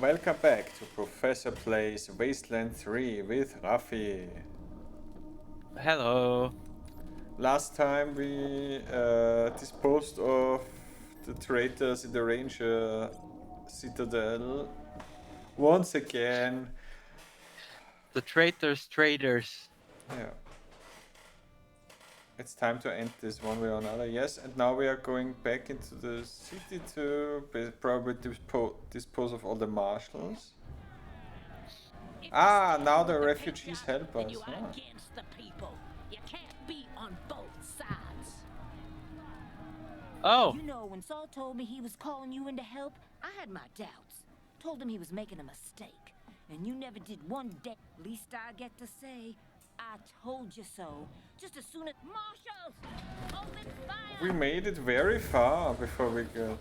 Welcome back to Professor Plays Wasteland 3 with Rafi. Hello. Last time we disposed of the traitors in the Ranger Citadel. Once again. The traders. Yeah. It's time to end this one way or another, yes. And now we are going back into the city to probably dispose of all the marshals. Ah, now the refugees help us. You are against the people. You can't be on both sides. Oh. You know, when Saul told me he was calling you in to help, I had my doubts. Told him he was making a mistake. And you never did one day. Least I get to say, I told you so. Just as soon as marshals open fire. We made it very far before we got.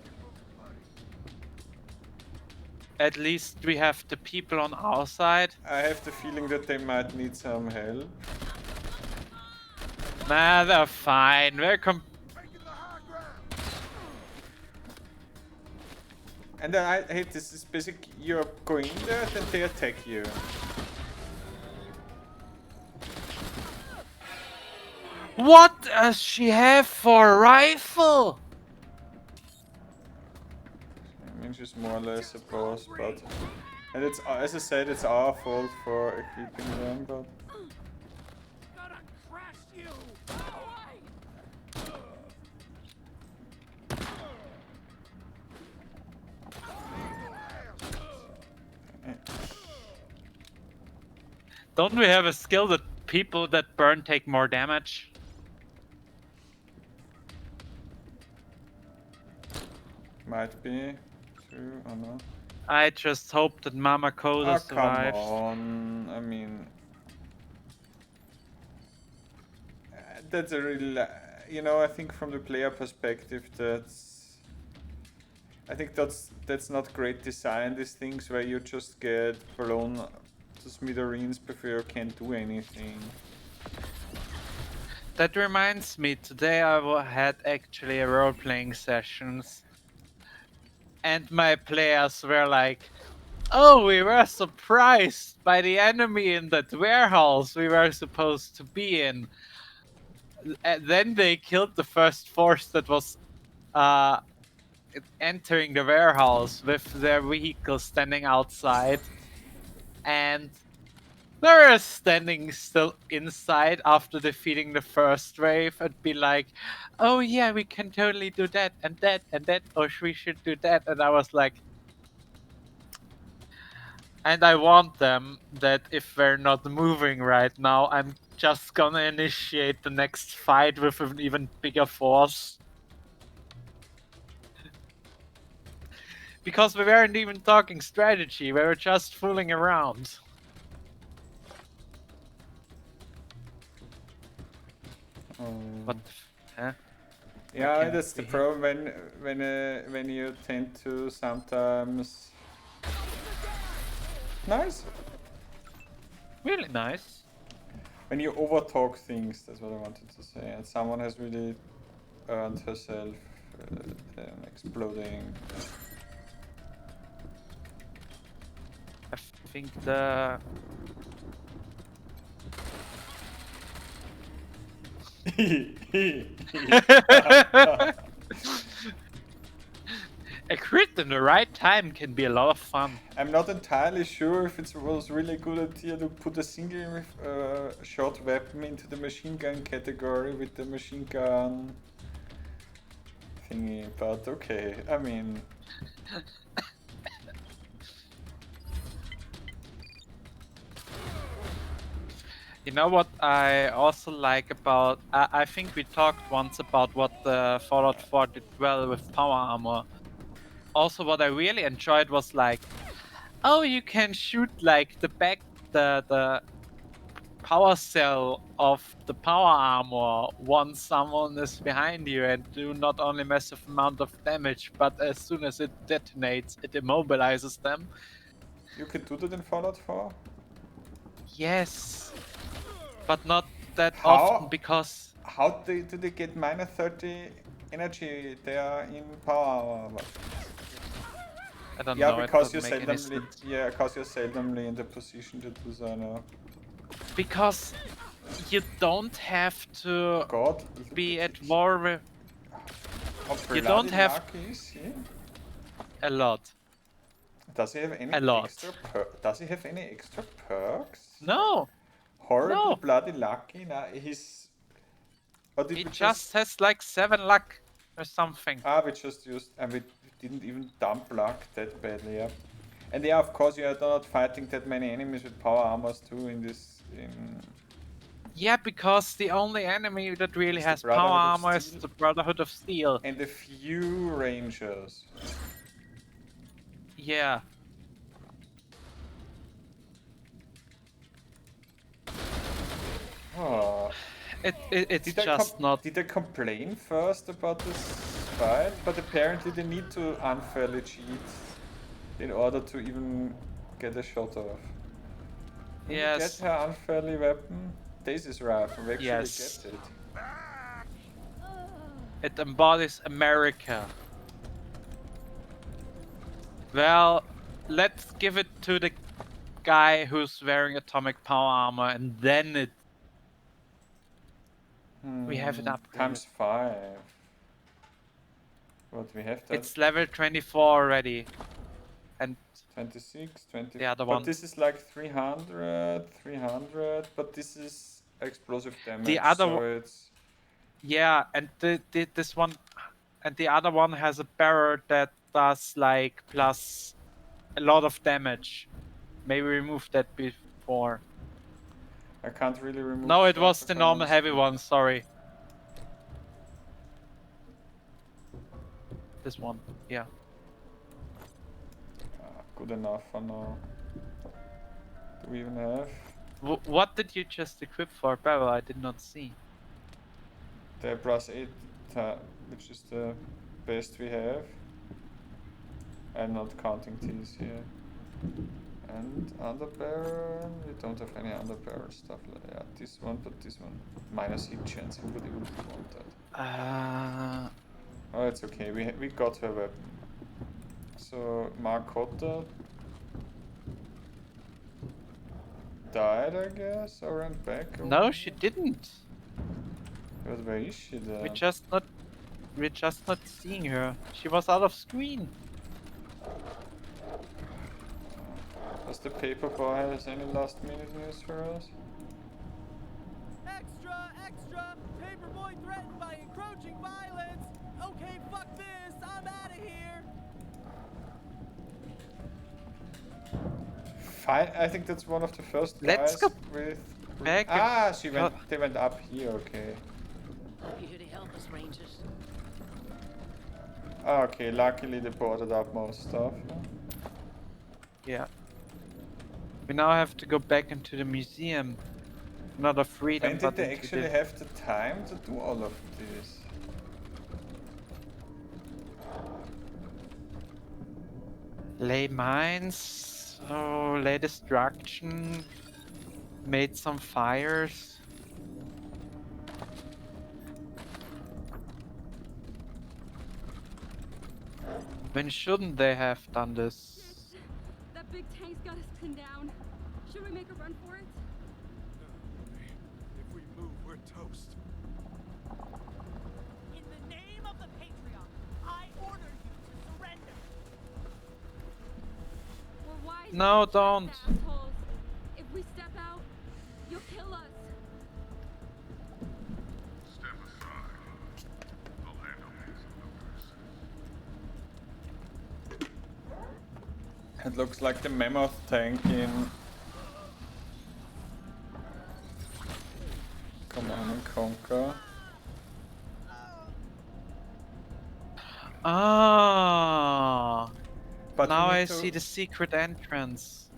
At least we have the people on our side. I have the feeling that they might need some help. Nah, they're fine. And then I hate this is basic. You're going in there, then they attack you. What does she have for a rifle? I mean, she's more or less a boss, but and it's as I said, it's our fault for equipping them, but. Don't we have a skill that people that burn take more damage? Might be true or not. I just hope that Mama Coda survives. Come on, I mean, that's a real, you know, I think from the player perspective, I think that's not great design. These things where you just get blown to smithereens before you can't do anything. That reminds me, today I had actually a role-playing sessions. And my players were like, oh, we were surprised by the enemy in that warehouse we were supposed to be in. And then they killed the first force that was entering the warehouse with their vehicle standing outside. And they were standing still inside after defeating the first wave and be like, oh yeah, we can totally do that and that and that, or we should do that. And I was like, and I warned them that if we're not moving right now, I'm just gonna initiate the next fight with an even bigger force. Because we weren't even talking strategy, we were just fooling around. What the huh? Yeah, that's the problem when you tend to sometimes. Nice. Really nice. When you overtalk things, that's what I wanted to say, and someone has really earned herself exploding. I think the a crit in the right time can be a lot of fun. I'm not entirely sure if it was really a good idea to put a single shot weapon into the machine gun category with the machine gun thingy, but okay, I mean. You know what I also like about... I think we talked once about what the Fallout 4 did well with power armor. Also what I really enjoyed was like, oh, you can shoot like the power cell of the power armor once someone is behind you and do not only massive amount of damage, but as soon as it detonates, it immobilizes them. You could do that in Fallout 4? Yes. But not that often because... How do they get minus 30 energy there in power? I don't Yeah, know. because it you're doesn't make any seldomly, sense. yeah, because you're seldomly in the position to do so now. Because you don't have to God, look be at at it. war with How you bloody don't have lucky is he? a lot. Does he have any A lot. extra Does he have any extra perks? No, Horribly no. bloody lucky. Nah, he's. Or did He we just has like 7 luck or something. we just used, and we didn't even dump luck that badly, yeah. And yeah, of course, you are not fighting that many enemies with power armors too in this. Yeah, because the only enemy that really It's the has power Brotherhood of armor is Steel. the Brotherhood of Steel. And a few rangers. Yeah. Oh. It's just not. Did I complain first about this fight? But apparently they need to unfairly cheat in order to even get a shot off. Can we get Yes. her unfairly weapon? Daisy's rifle, we actually Yes. get it. It embodies America. Well, let's give it to the guy who's wearing atomic power armor, and then it. We have it upgraded. Times 5. What, we have that? It's level 24 already. And 26, 20. the other but one. this is like 300, but this is explosive damage, other so one- it's... yeah, and this one, and the other one has a barrel that does like plus a lot of damage. Maybe remove that before. I can't really remove No, it stuff was if the I'm normal on heavy screen. one. Sorry. This one, yeah. Good enough for now. Do we even have? What did you just equip for, Barrel? I did not see. The +8, which is the best we have. I'm not counting these here. And underbarrel, we don't have any underbarrel stuff. Yeah, this one, but this one. Minus hit chance, who would even want that? Oh, it's okay, we got her weapon. So, Marcotta died, I guess, or ran back? Or No, she didn't. But where is she then? We're just not seeing her. She was out of screen. Does the paper boy has any last minute news for us? Extra, extra! Paperboy threatened by encroaching violence! Okay, fuck this! I'm out of here! Fine, I think that's one of the first guys Let's go with... back and- they went up here, okay. You here to help us, Rangers? Okay, luckily they boarded up most stuff. Yeah. We now have to go back into the museum. Not a freedom, When did but they into actually the... have the time to do all of this? Lay mines, lay destruction, made some fires. When shouldn't they have done this? That big tank's got us pinned down. Should we make a run for it? If we move, we're toast. In the name of the Patriarch, I order you to surrender. We're wise. No, don't. Assholes. If we step out, you'll kill us. Step aside. I'll handle these maneuvers. It looks like the mammoth tank in... Command and Conquer. Ah. But Now we need I to- see the secret entrance.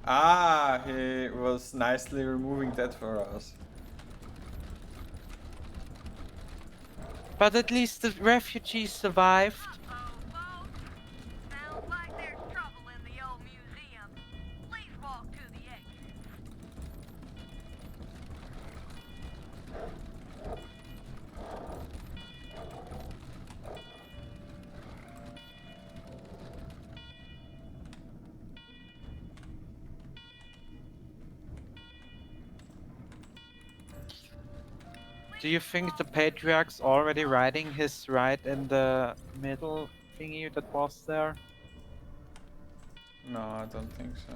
Ah, he was nicely removing that for us. But at least the refugees survived. Sounds like there's trouble in the old museum. Please walk to the exit. Do you think the Patriarch's already riding his ride in the middle thingy that was there? No, I don't think so.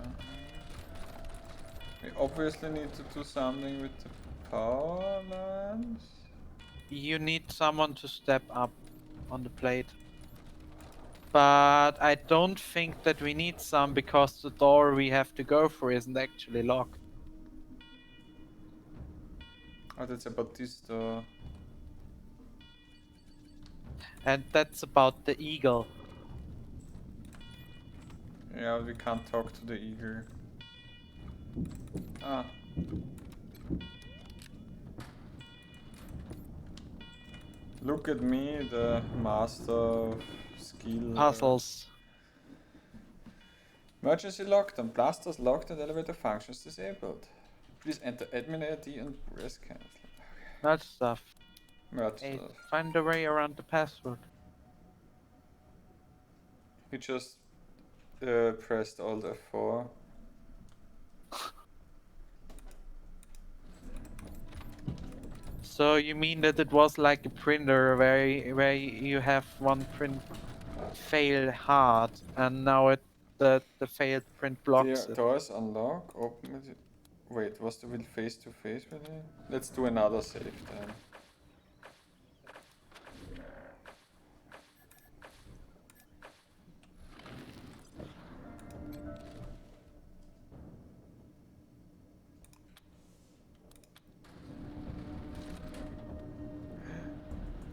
We obviously need to do something with the power lines. You need someone to step up on the plate. But I don't think that we need some because the door we have to go through isn't actually locked. Oh, that's about this door. And that's about the eagle. Yeah, we can't talk to the eagle. Ah. Look at me, the master of skill. Puzzles. Emergency lockdown. Blasters locked and elevator functions disabled. Please enter admin ID and press cancel. That stuff. Merge Hey, stuff. find a way around the password. We just pressed Alt F4. So you mean that it was like a printer where you have one print fail hard and now the failed print blocks The it. doors unlock. Open it. Wait, was the wheel face to face with it? Let's do another save then.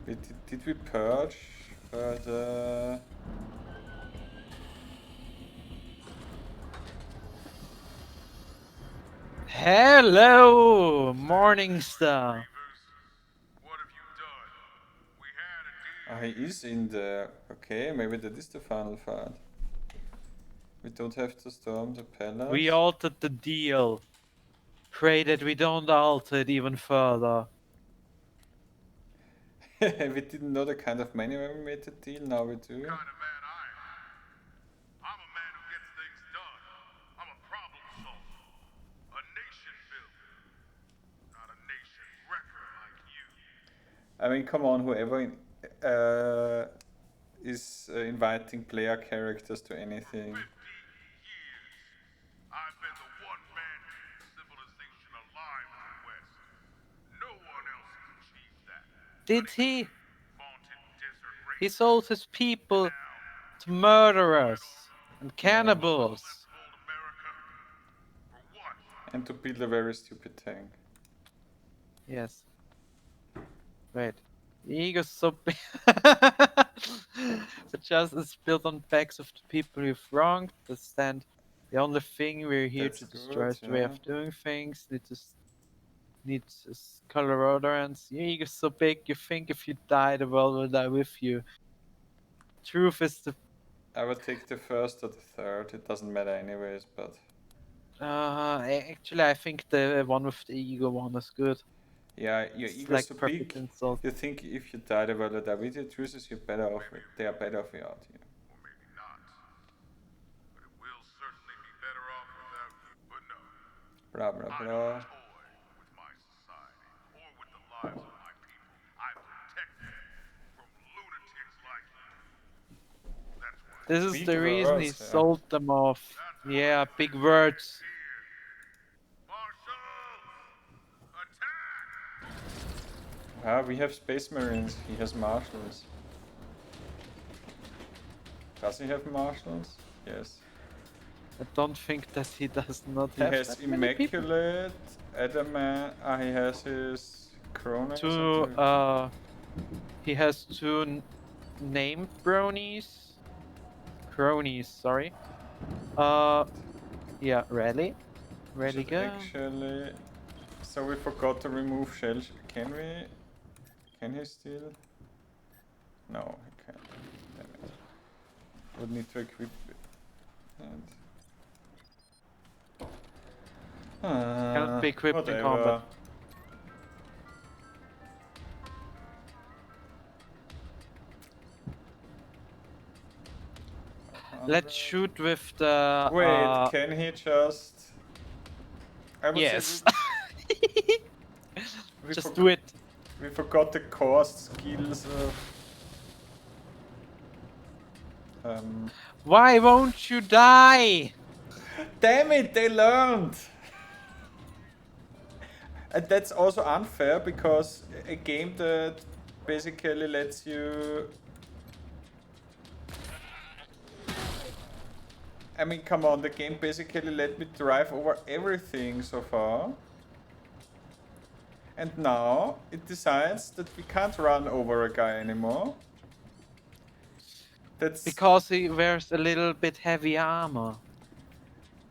Wait, did we purge the... Hello, Morningstar. What have you done? We had a deal. Ah, he is in there. Okay, maybe that is the final fight. We don't have to storm the palace. We altered the deal. Pray that we don't alter it even further. We didn't know the kind of money when we made the deal, now we do. Kind of man I am. I'm a man who gets things done. I'm a problem solver. A nation builder. Not a nation wrecker like you. I mean, come on, whoever is inviting player characters to anything. 50 years. I've been the one man civilization alive in the West. No one else has achieved that. Did he? Vaunted desert race. He sold his people to murderers and cannibals. Old America. For what? And to build a very stupid tank. Yes. Wait. The ego's so big. But just is built on backs of the people we've wronged. Understand? The only thing we're here That's to destroy is good, the way yeah. of doing things. Need Coloradoans. Your ego's so big. You think if you die, the world will die with you. Truth is the. I would take the first or the third, it doesn't matter anyways, but... Actually, I think the one with the ego one is good. Yeah, your It's ego's like so perfect big, insult. you think if you die, the world will die with you. Truth is, you're better off, they are better off without you. Or maybe not. But it will certainly be better off without you. But no. Blah blah I blah. don't toy with my society or with the lives of my people. I protect them from lunatics like you. That's why. This is Big the reason he words, yeah. sold them off. Yeah, big words. Marshal! Attack! Ah, we have space marines, he has marshals. Does he have marshals? Yes. I don't think that he does not He have has that many people. immaculate, adamant, he has his chronos. He has two named bronies. Cronies, sorry. Yeah, rally. Rally go. Actually, so we forgot to remove shells. Can we? Can he still? No, he can't. Damn it. Would need to equip it. Cannot be equipped in whatever. combat. Let's shoot with the. Wait, can he just? I would Yes. say we Just forgot- do it. We forgot the cost skills of... Why won't you die? Damn it, they learned! And that's also unfair because a game that basically lets you... I mean, come on, the game basically let me drive over everything so far. And now it decides that we can't run over a guy anymore. That's... Because he wears a little bit heavy armor.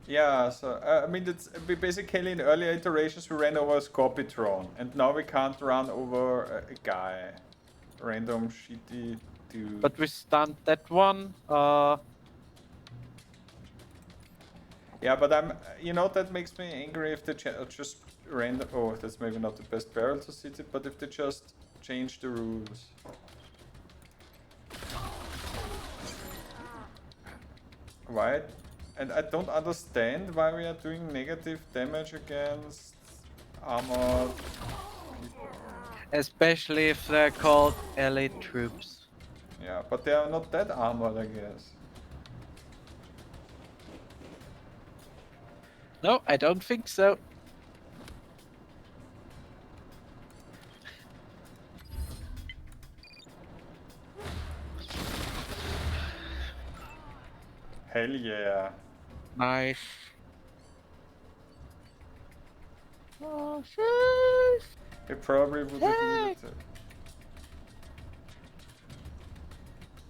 Yeah, so, I mean, that's basically in earlier iterations we ran over a Scorpitron. And now we can't run over a guy. Random shitty dude. But we stunned that one. Yeah, but you know, that makes me angry if they just random. Oh, that's maybe not the best barrel to sit it, but if they just change the rules. Why? And I don't understand why we are doing negative damage against armored people. Especially if they're called elite troops. Yeah, but they are not that armored, I guess. No, I don't think so. Hell yeah. Nice. They probably would have needed it.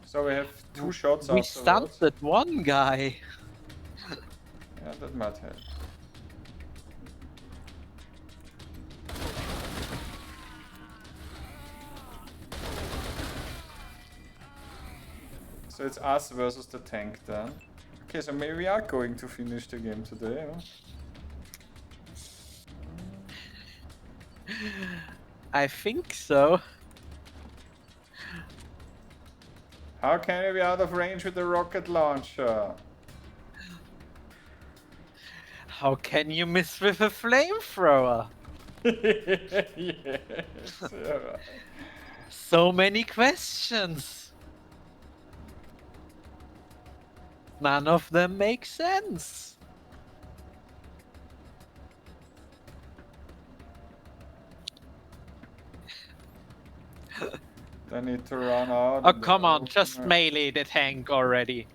So we have 2 shots We afterwards. stunned that one guy. Yeah, that might help. So it's us versus the tank then. Okay, so maybe we are going to finish the game today, huh? I think so. How can we be out of range with the rocket launcher? How can you miss with a flamethrower? Yes. Yeah. So many questions. None of them make sense. I need to run out. Oh, in the come on, just open. melee the tank already.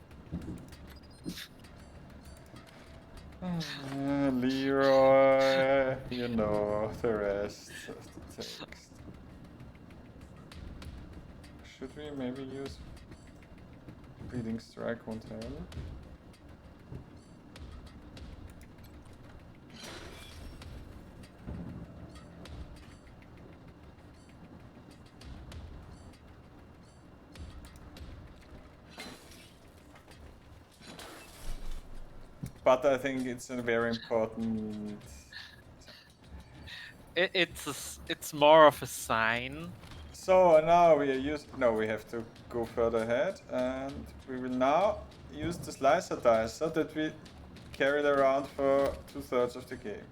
Leroy, you know the rest of the text. Should we maybe use Bleeding Strike? Won't help. But I think it's a very important... It's more of a sign. So now we are no, we have to go further ahead, and we will now use the slicer dice so that we carry it around for 2/3 of the game.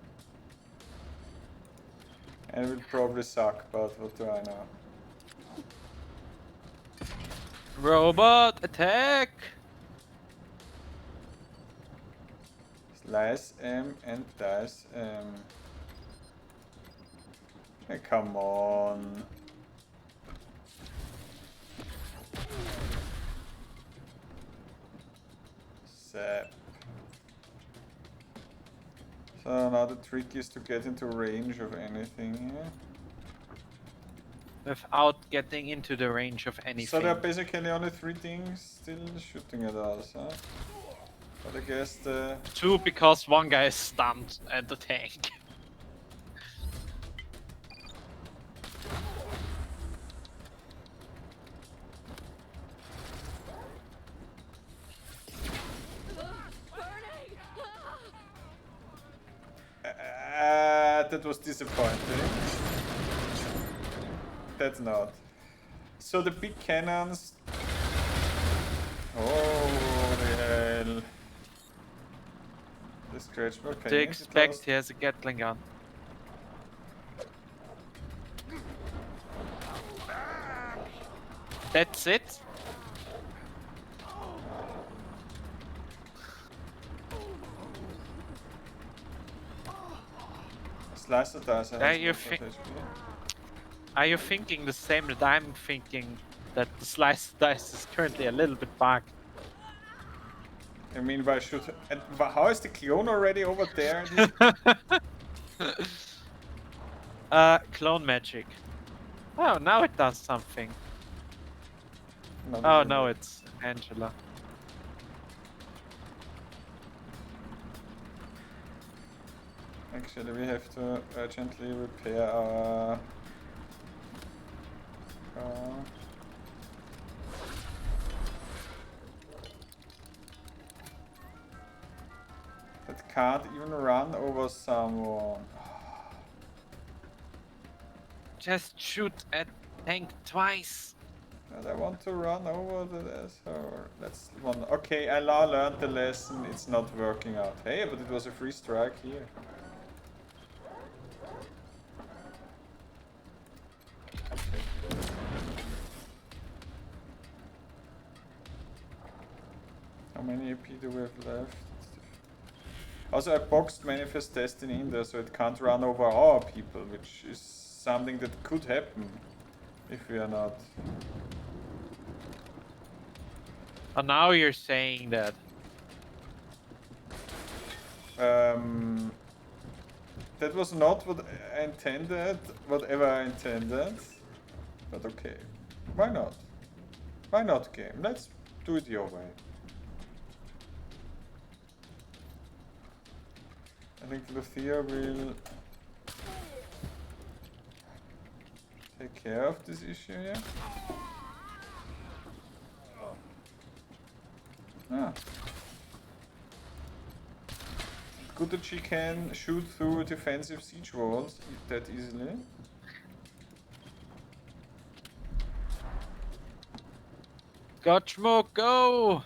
And it will probably suck, but what do I know? Robot attack! Slice M and dice M. Hey, come on. Zap. So now the trick is to get into range of anything here. Without getting into the range of anything. So there are basically only 3 things still shooting at us, huh? But I guess the... 2 because one guy is stunned at the tank. That was disappointing. That's not. So the big cannons... Oh, the hell. The scratch mark. To expect he has a Gatling gun. That's it? Slicer dice Are has you, lots of thi- HP. are you thinking the same that I'm thinking? That the slice dice is currently a little bit bugged. I mean, why should... And how is the clone already over there? Clone magic. Oh, now it does something. Not Oh really. no, it's Angela. Actually, we have to urgently repair our... that can't even run over someone. Just shoot at tank twice. And I want to run over the asshole. That's one. Okay, I now learned the lesson. It's not working out. Hey, but it was a free strike here. How many AP do we have left? Also, I boxed Manifest Destiny in there, so it can't run over our people, which is something that could happen if we are not. Oh, now you're saying that. That was not what I intended, whatever I intended, but okay. Why not? Why not, game? Let's do it your way. I think Luthia will take care of this issue here. Ah. Good that she can shoot through defensive siege walls that easily. Gotchmo, go!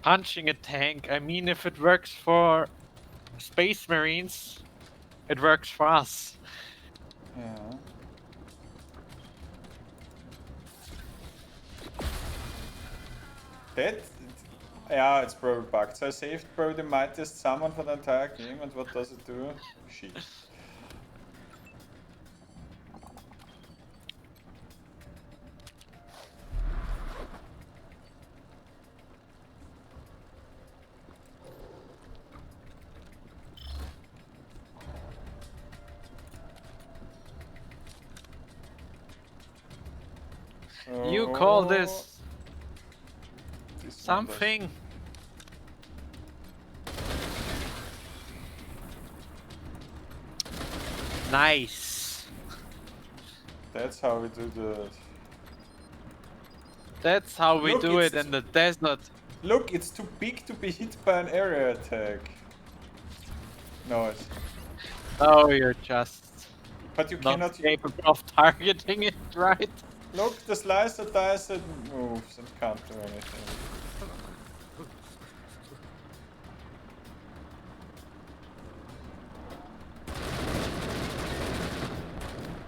Punching a tank, I mean, if it works for Space Marines, it works for us. Yeah. That? Yeah, it's probably bugged. So I saved probably the mightiest summon for the entire game, and what does it do? Shit. You call So, this this one does- something? Nice. That's how we do that. That's how we Look, do it it's- in the desert. Look, it's too big to be hit by an area attack. No, it's... Oh, you're just But you not cannot... capable of targeting it, right? Look, the slicer dice and moves and can't do anything.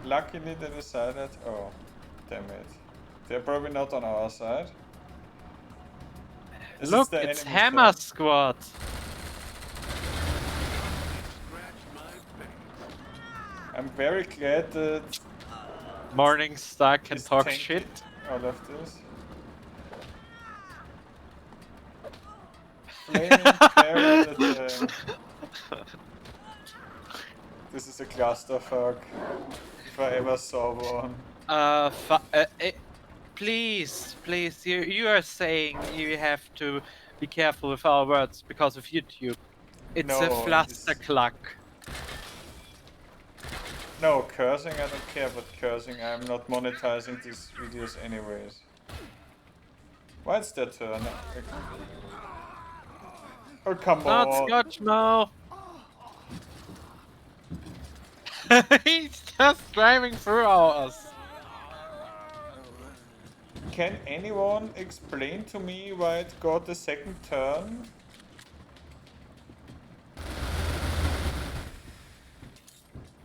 Luckily they decided... Oh, damn it. They're probably not on our side. This is Look, the it's enemy Hammer side. Squad. I'm very glad that Morningstar can this talk tank shit. did all of this. Flaming parrot. This is a clusterfuck. If I ever saw one. Please, please, you are saying you have to be careful with our words because of YouTube. It's a No, flustercluck. No, cursing I don't care, but cursing I'm not monetizing these videos anyways. Why it's their turn? Oh come Not on! Scotch Mo. He's just driving through us. Can anyone explain to me why it got a second turn?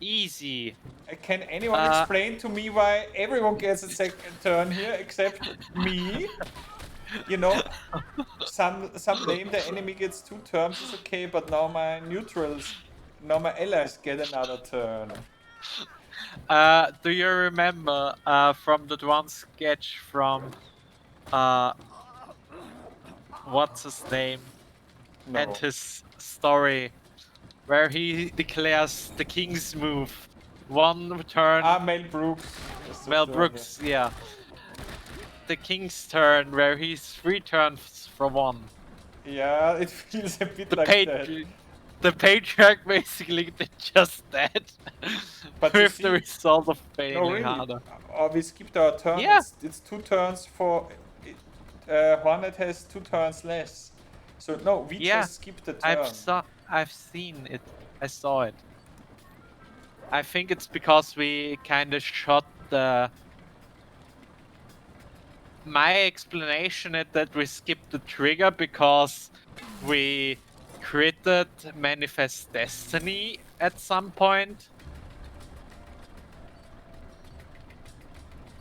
Easy. Can anyone explain to me why everyone gets a second turn here except me? You know, some lane the enemy gets 2 turns is okay, but now my neutrals, now my allies get another turn. Do you remember from that one sketch from what's his name No. and his story where he declares the king's move? One turn. Mel Brooks. is the Mel turn Brooks, yeah. The king's turn where he's 3 turns for 1. there. Yeah, it feels a bit The like that. The patriarch basically did just that. But you with the see- result of No, failing really. harder. We skipped our turn. Yeah. It's 2 turns for. Hornet has 2 turns less. So no, we Yeah, just skipped the turn. I've seen it. I saw it. I think it's because we kind of shot the. My explanation is that we skipped the trigger because we created Manifest Destiny at some point.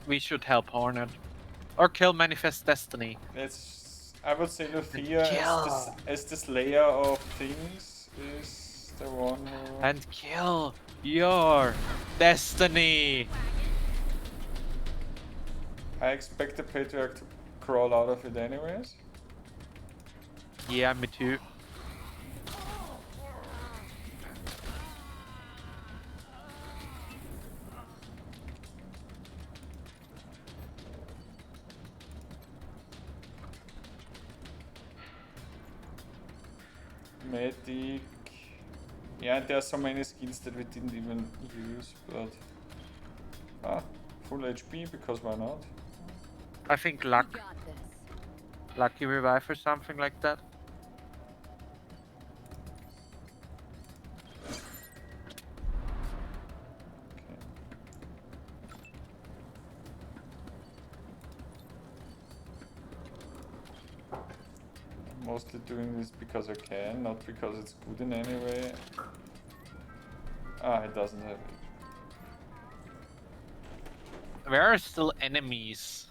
We should help Hornet. Or kill Manifest Destiny. It's, I would say Luthia kill. as the slayer of things is the one who... And kill your destiny. I expect the Patriarch to crawl out of it anyways. Yeah, me too. Medic... Yeah, there are so many skills that we didn't even use, but... full HP, because why not? I think luck. Lucky revive or something like that. I'm mostly doing this because I can, not because it's good in any way. It doesn't have it. There are still enemies.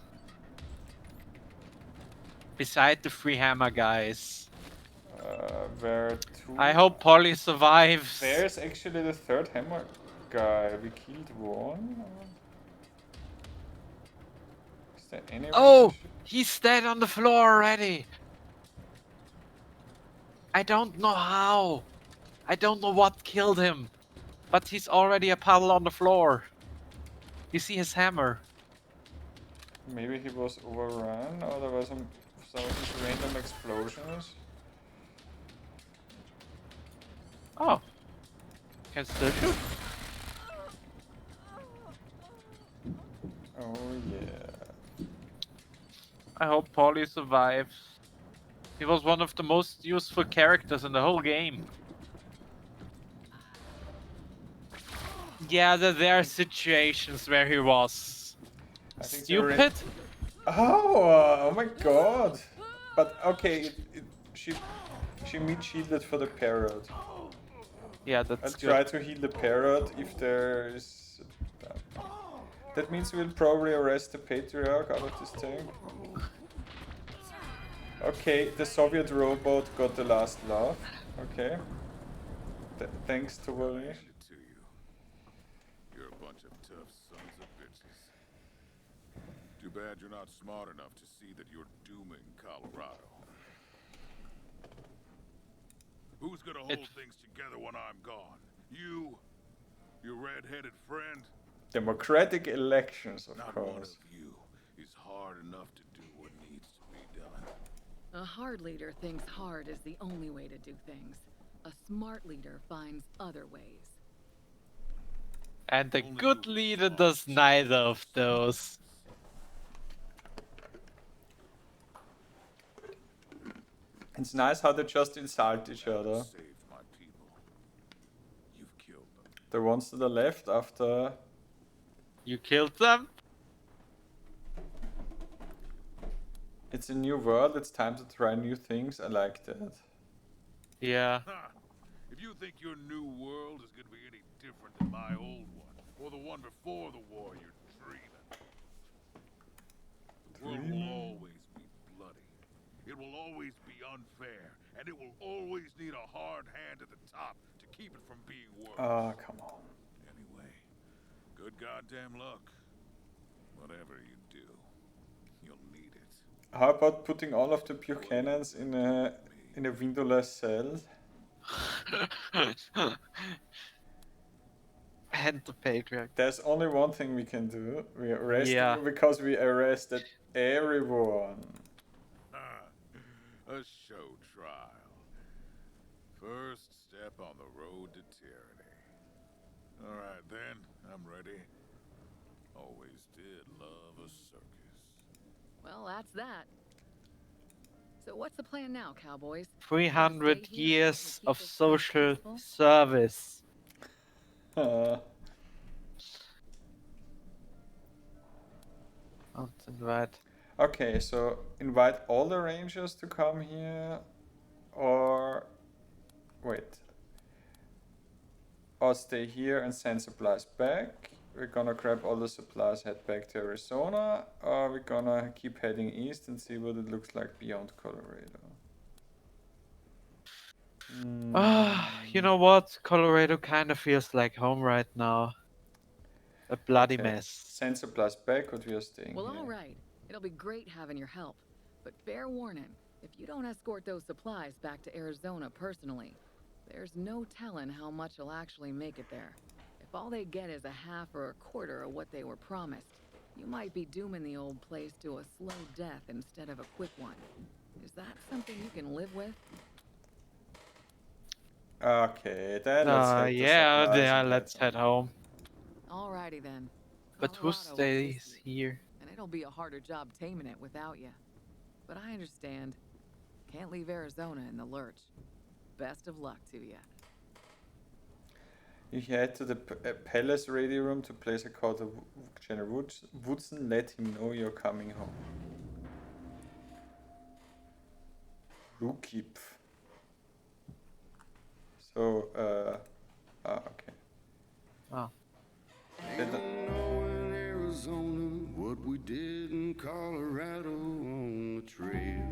Beside the 3 hammer guys. Where 2... I hope Polly survives. There's actually the 3rd hammer guy. We killed one. Is there anyone? Oh! He's dead on the floor already! I don't know how. I don't know what killed him. But he's already a puddle on the floor. You see his hammer. Maybe he was overrun, or there was some random explosions. Oh. Can still shoot. Oh yeah. I hope Polly survives. He was one of the most useful characters in the whole game. Yeah, there are situations where he was stupid. Oh my god! But okay, she mid shielded for the parrot. Yeah, that's I'll good. try to heal the parrot if there is. That means we'll probably arrest the Patriarch out of this thing. Okay, the Soviet robot got the last laugh. Okay. Thanks to Wally. To you. You're a bunch of tough sons of bitches. Too bad you're not smart enough to see that you're dooming Colorado. Who's gonna hold things together when I'm gone? You? Your red-headed friend? Democratic elections, of Not course. one of you is hard enough to do what needs to be done. A hard leader thinks hard is the only way to do things. A smart leader finds other ways. And a good leader does neither of those. It's nice how they just insult each other. Saved my people. You've killed them. The ones to the left after. You killed them? It's a new world, it's time to try new things. I like that. Yeah. Ha! If you think your new world is gonna be any different than my old one, or the one before the war, you're dreaming. The world will always be bloody. It will always be unfair, and it will always need a hard hand at the top to keep it from being worse. Oh, come on. Anyway, good goddamn luck. Whatever you do, you'll need it. How about putting all of the Buchanans in a windowless cell? And the patriarch. There's only one thing we can do. We arrest Yeah. you because we arrested everyone. A show trial. First step on the road to tyranny. Alright then, I'm ready. Always did love a circus. Well, that's that. So what's the plan now, cowboys? 300 Stay here years and keep of this place social peaceful? service. Und invite. Okay, so invite all the rangers to come here, or wait, or stay here and send supplies back. We're gonna grab all the supplies, head back to Arizona, or we're gonna keep heading east and see what it looks like beyond Colorado. You know what? Colorado kind of feels like home right now. A bloody Okay, mess. Send supplies back, but we are staying Well, here. all right. It'll be great having your help. But fair warning, if you don't escort those supplies back to Arizona personally, there's no telling how much you'll actually make it there. If all they get is a half or a quarter of what they were promised, you might be dooming the old place to a slow death instead of a quick one. Is that something you can live with? Okay, then let's head to Yeah, supplies yeah, and let's head home. Alrighty then. But who Colorado is stays risky, here? and it'll be a harder job taming it without you. But I understand. Can't leave Arizona in the lurch. Best of luck to you. You head to the palace radio room to place a call to General Woodson. Let him know you're coming home. Rukip. So, okay. Oh. Then in Arizona, what we did in Colorado on the trail.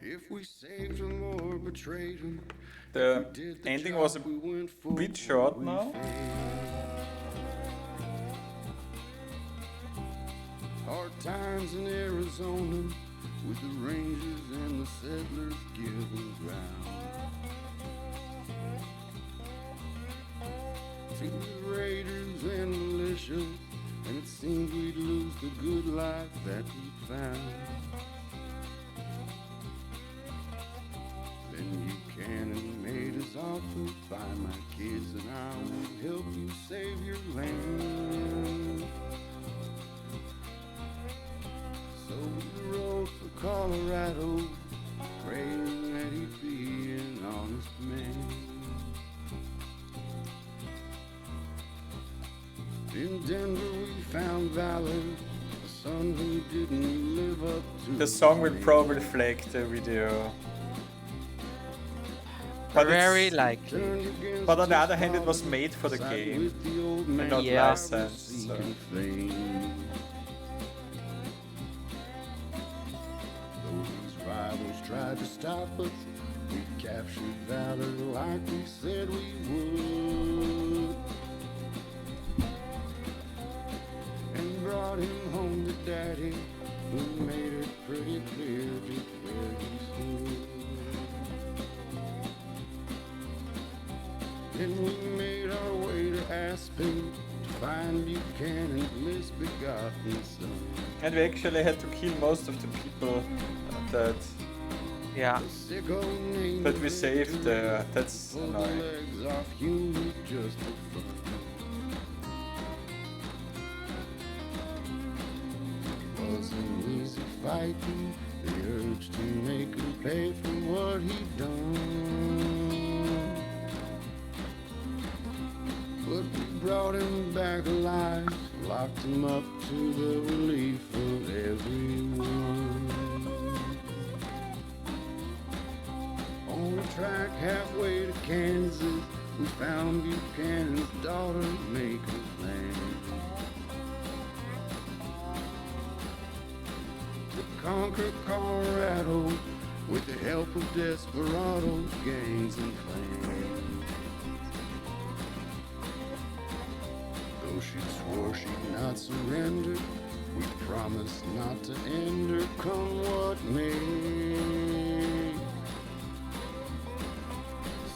If we saved them or betrayed them, the ending was a bit short now. Hard times in Arizona with the rangers and the settlers giving ground. To the raiders and militia, and it seemed we'd lose the good life that we found. Then Buchanan made his offer, buy my kids and I will help you save your land. So we rode for Colorado, praying that he'd be an honest man. In Denver we found valor, a son who didn't live up to The song will probably flag the video. But Very it's- likely. But on the other hand, it was made for the game and not Yeah. licensed. So. Though these rivals tried to stop us, we captured valor like we said we would. And brought him home to Daddy, who made it pretty clear just where he stood. Then we made our way to Aspen to find Buchanan's misbegotten son. And we actually had to kill most of the people that Yeah. that we saved there. That's Pull the annoying. legs off humans just for fun. Wasn't easy fighting the urge to make him pay for what he'd done. brought him back alive, locked him up to the relief of everyone. On the track halfway to Kansas, we found Buchanan's daughter making plans to conquer Colorado with the help of desperados, gangs, and clans. Though she swore she'd not surrender, we promised not to end her, come what may.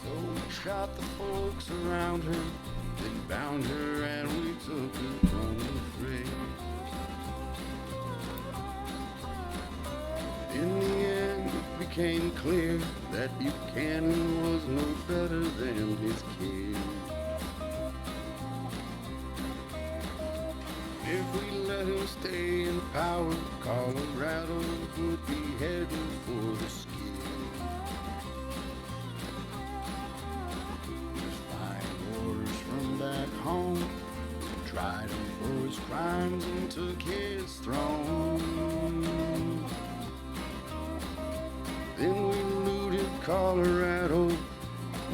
So we shot the folks around her, then bound her and we took her from the fray. In the end, it became clear that Buchanan was no better than his kid. If we let him stay in power, Colorado would be heading for the skid. Defying orders from back home, tried him for his crimes and took his throne. Then we looted Colorado,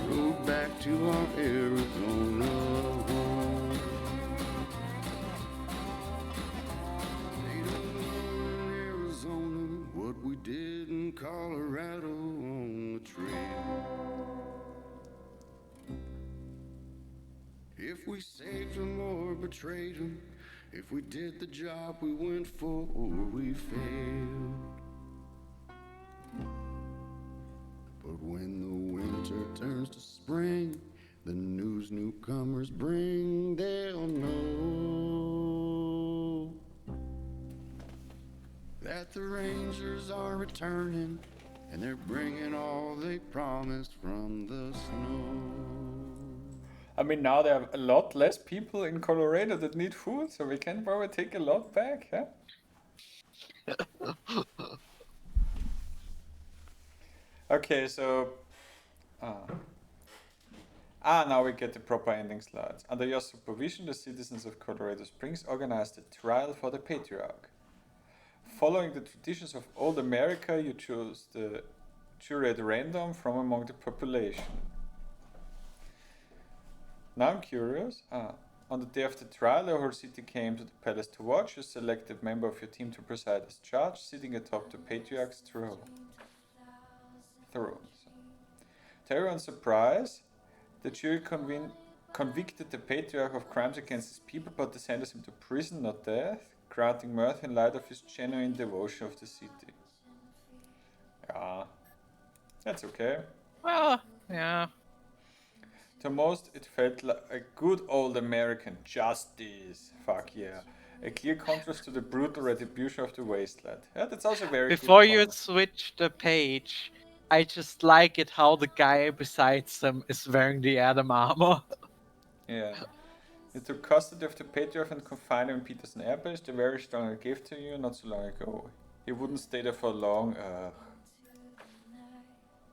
rode back to our Arizona home. They don't know in Arizona what we did in Colorado on the trail. If we saved him or betrayed him, if we did the job we went for or we failed. But when the winter turns to spring, the news newcomers bring, they'll know that the Rangers are returning, and they're bringing all they promised from the snow. I mean, now there are a lot less people in Colorado that need food, so we can probably take a lot back, yeah? Okay, so... now we get the proper ending slides. Under your supervision, the citizens of Colorado Springs organized a trial for the patriarch. Following the traditions of old America, you chose the jury at random from among the population. Now I'm curious. On the day of the trial, the whole city came to the palace to watch. You selected a member of your team to preside as judge, sitting atop the patriarch's throne. To everyone's surprise, the jury convicted the patriarch of crimes against his people, but they sentenced him to prison, not death, granting mirth in light of his genuine devotion of the city. Yeah, that's okay. Well, yeah. To most, it felt like a good old American justice. Fuck yeah. A clear contrast to the brutal retribution of the Wasteland. Yeah, that's also very Before good you point. switch the page, I just like it how the guy besides them is wearing the Adam armor. Yeah. You took custody of the patriarch and confined him in Peterson Air Base, the very strong I gave to you not so long ago. He wouldn't stay there for long.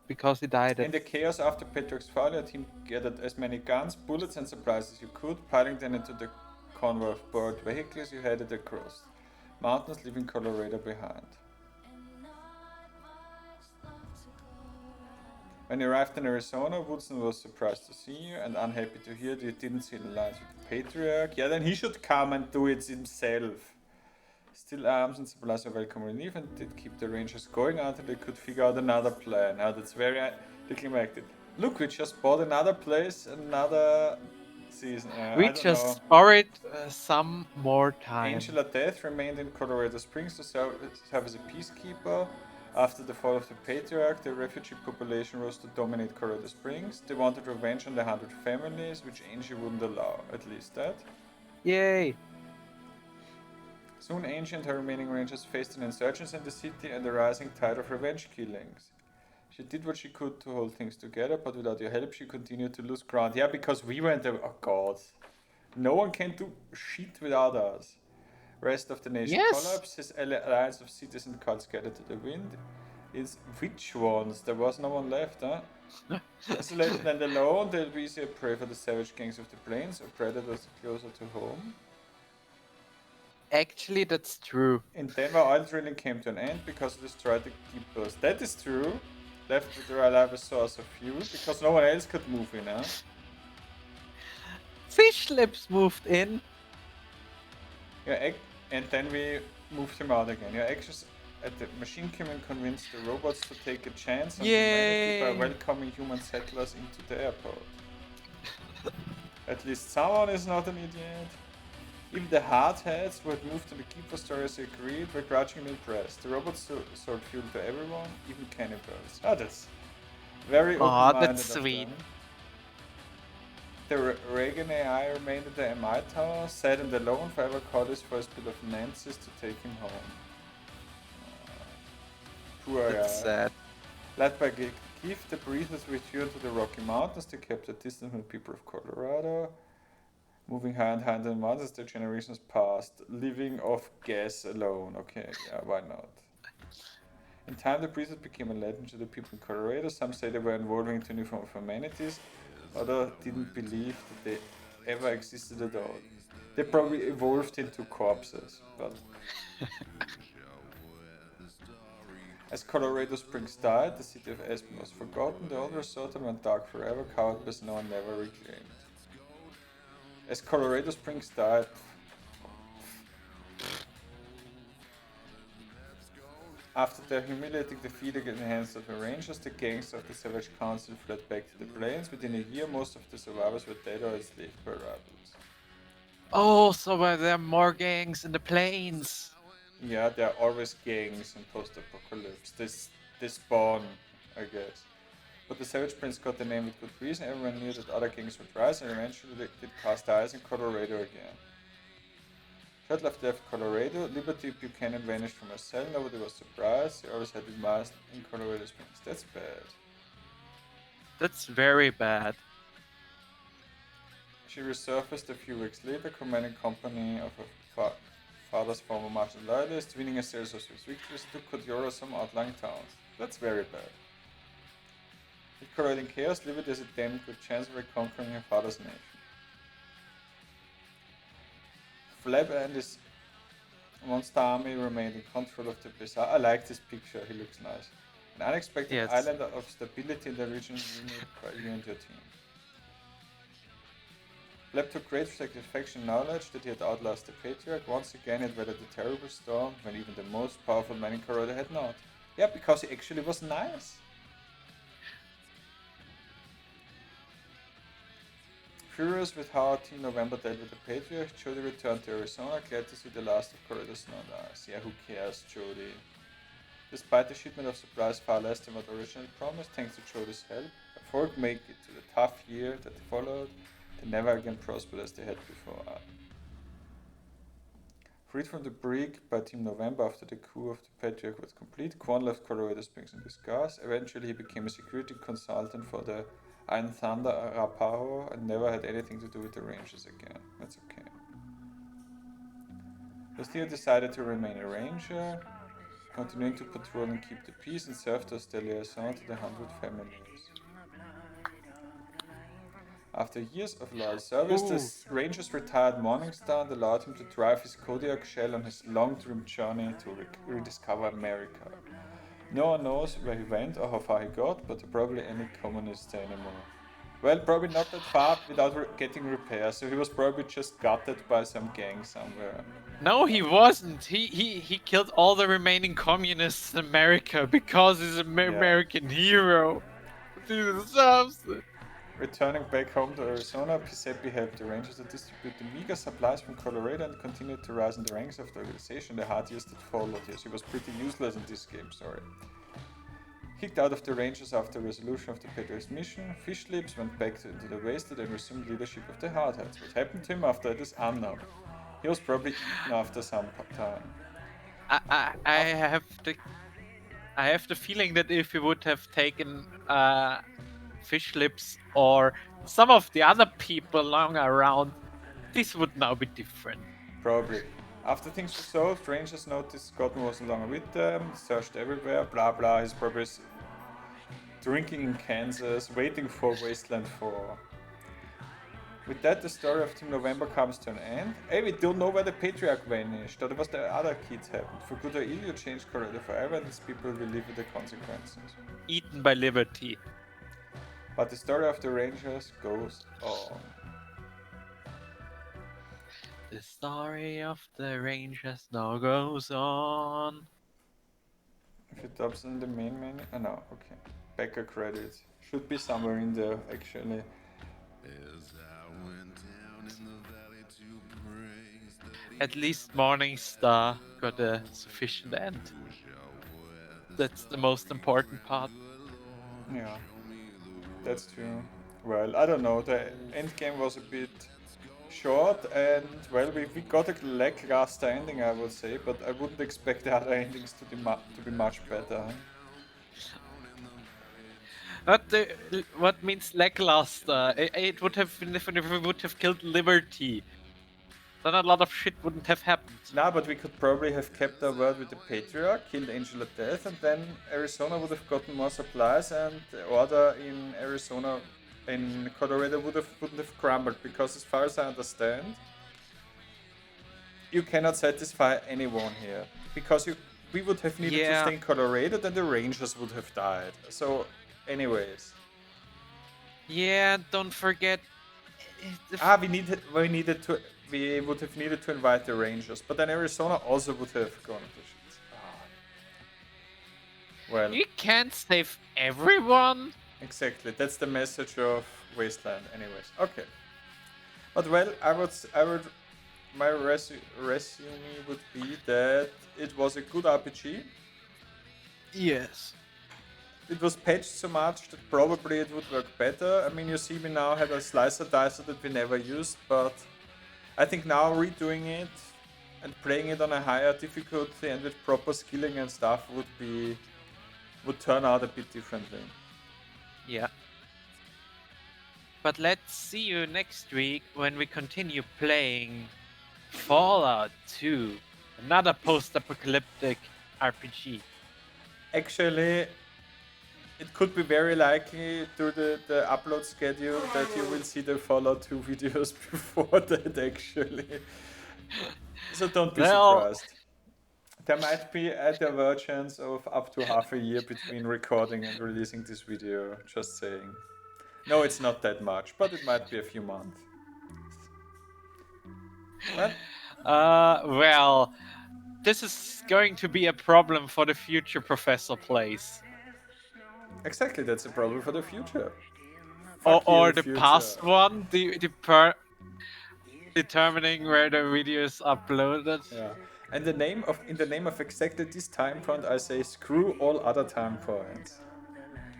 Because he died. In the chaos after Patrick's fall, your team gathered as many guns, bullets and supplies as you could, piling them into the convoy of borrowed vehicles you headed across mountains, leaving Colorado behind. When you arrived in Arizona, Woodson was surprised to see you and unhappy to hear that you didn't see the lines with the patriarch. Yeah, then he should come and do it himself. Still, arms and supplies are welcome relief and did keep the Rangers going until they could figure out another plan. Now that's very anticlimactic. Look, we just bought another place, another season. We just borrowed some more time. Angela Death remained in Colorado Springs to serve as a peacekeeper. After the fall of the patriarch, the refugee population rose to dominate Colorado Springs. They wanted revenge on the 100 families, which Angie wouldn't allow, at least that. Yay! Soon Angie and her remaining rangers faced an insurgence in the city and a rising tide of revenge killings. She did what she could to hold things together, but without your help she continued to lose ground. Yeah, because we went there. Oh god. No one can do shit without us. Rest of the nation collapsed. His alliance of cities and cults scattered to the wind. It's which ones? There was no one left, huh? Isolated and alone, they'll be easier prey for the savage gangs of the plains or predators closer to home. Actually, that's true. In Denver, oil drilling came to an end because it destroyed the keepers. That is true. Left with the alive a source of fuel because no one else could move in, huh? Fish lips moved in. Yeah, and then we moved him out again. Your actions at the machine came and convinced the robots to take a chance on humanity by Yay! welcoming human settlers into the airport. At least someone is not an idiot. Even the hardheads who had moved to the keeper stories agreed, were grudgingly impressed. The robots sold fuel to everyone, even cannibals. Oh, that's very open-minded That's of sweet. them. The Reagan AI remained at the MI tower, sad and alone, forever called for his bit of Nancy's to take him home. Poor That's AI. sad. Led by Keith, the breathers returned to the Rocky Mountains to keep the distance from the people of Colorado. Moving higher and higher in the mountains, the generations passed, living off gas alone. Okay, yeah, why not? In time, the breathers became a legend to the people in Colorado. Some say they were evolving into new form of humanities. Others didn't believe that they ever existed at all. They probably evolved into corpses, but... As Colorado Springs died, the city of Aspen was forgotten. The old resort went dark forever, covered by snow and never reclaimed. As Colorado Springs died... After their humiliating defeat against the hands of the Rangers, the gangs of the Savage Council fled back to the plains. Within a year, most of the survivors were dead or enslaved by rebels. Oh, so were there more gangs in the plains? Yeah, there are always gangs in post-apocalypse. They spawn, I guess. But the Savage Prince got the name with good reason. Everyone knew that other gangs would rise, and eventually they did cast eyes in Colorado again. Shortly after left Colorado, Liberty Buchanan vanished from her cell. Nobody was surprised. She always had been masked in Colorado Springs. That's bad. That's very bad. She resurfaced a few weeks later, commanding company of her father's former martial loyalist, winning a series of Swiss victories, took control some outlying towns. That's very bad. With corroding chaos, Liberty has a damn good chance of reconquering her father's nation. Flab and his monster army remained in control of the bazaar. I like this picture, he looks nice. An unexpected island of stability in the region united by you and your team. Flab took great satisfaction knowledge that he had outlasted the Patriarch. Once again, he had weathered a terrible storm when even the most powerful man in Colorado had not. Yeah, because he actually was nice. Furious with how Team November dealt with the Patriarch, Jody returned to Arizona, glad to see the last of Colorado's snow and ice. Yeah, who cares, Jody? Despite the shipment of supplies far less than what originally promised, thanks to Jody's help, Folk make it to the tough year that followed. They never again prospered as they had before. Freed from the brig by Team November after the coup of the Patriarch was complete, Quan left Colorado Springs in disguise. Eventually, he became a security consultant for the Iron Thunder Arapaho and never had anything to do with the Rangers again. That's okay. Castillo decided to remain a ranger, continuing to patrol and keep the peace and serve as the liaison to the 100 families. After years of loyal service, the Rangers retired Morningstar and allowed him to drive his Kodiak shell on his long-dreamed journey to rediscover America. No one knows where he went or how far he got, but probably any communist anymore. Well, probably not that far without getting repairs, so he was probably just gutted by some gang somewhere. No, he wasn't. He killed all the remaining communists in America because he's an American hero. He deserves it. Returning back home to Arizona, Giuseppe helped the Rangers to distribute the meager supplies from Colorado and continued to rise in the ranks of the organization the hard years that followed. Yes, he was pretty useless in this game, sorry. Kicked out of the Rangers after resolution of the Patriots mission, Fish Lips went back into the Wasteland and resumed leadership of the Hardheads. What happened to him after that is unknown. He was probably eaten after some time. I have the feeling that if he would have taken Fish Lips or some of the other people along around, this would now be different. Probably. After things were solved, Rangers noticed Gordon was no longer with them, searched everywhere, blah blah. He's probably drinking in Kansas, waiting for Wasteland 4. With that, the story of Team November comes to an end. Hey, we don't know where the Patriarch vanished, or was the other kids happened. For good or ill, you changed Colorado forever, and these people will live with the consequences. Eaten by Liberty. But the story of the Rangers goes on. The story of the Rangers now goes on. If it drops in the main menu, oh no, okay. Backer credits should be somewhere in there actually. At least Morningstar got a sufficient end. That's the most important part. Yeah, that's true. Well, I don't know. The end game was a bit short, and well, we got a lackluster ending, I would say. But I wouldn't expect the other endings to be much better. What means lackluster? It would have been if we would have killed Liberty. Then a lot of shit wouldn't have happened. Nah, but we could probably have kept our word with the Patriarch, killed Angel of Death, and then Arizona would have gotten more supplies, and the order in Arizona, in Colorado wouldn't have crumbled, because as far as I understand, you cannot satisfy anyone here, because we would have needed to stay in Colorado, then the Rangers would have died. So, anyways. Yeah, don't forget. We would have needed to invite the Rangers, but then Arizona also would have gone to shit. Well, you can't save everyone. Exactly, that's the message of Wasteland. Anyways, okay. But well, my resume would be that it was a good RPG. Yes. It was patched so much that probably it would work better. I mean, you see, we now have a slicer dicer that we never used, but I think now redoing it and playing it on a higher difficulty and with proper skilling and stuff would turn out a bit differently. Yeah. But let's see you next week when we continue playing Fallout 2, another post-apocalyptic RPG. Actually, it could be very likely through the upload schedule that you will see the Fallout 2 videos before that, actually. So don't be surprised. There might be a divergence of up to half a year between recording and releasing this video, just saying. No, it's not that much, but it might be a few months. Well, this is going to be a problem for the future Professor plays. Exactly, that's a problem for the future. Or the past one, determining where the video is uploaded. Yeah. And in the name of exactly this time point, I say screw all other time points.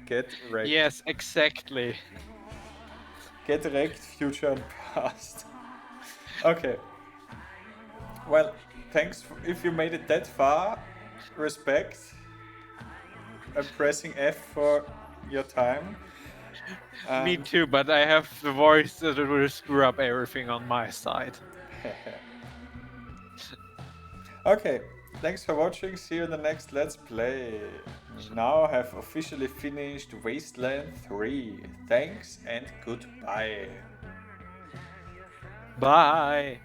Get wrecked. Yes, exactly. Get wrecked, future and past. Okay. Well, thanks if you made it that far. Respect. I'm pressing F for your time. Me too, but I have the voice that will screw up everything on my side. Okay, thanks for watching. See you in the next Let's Play. We now have officially finished Wasteland 3. Thanks and goodbye. Bye.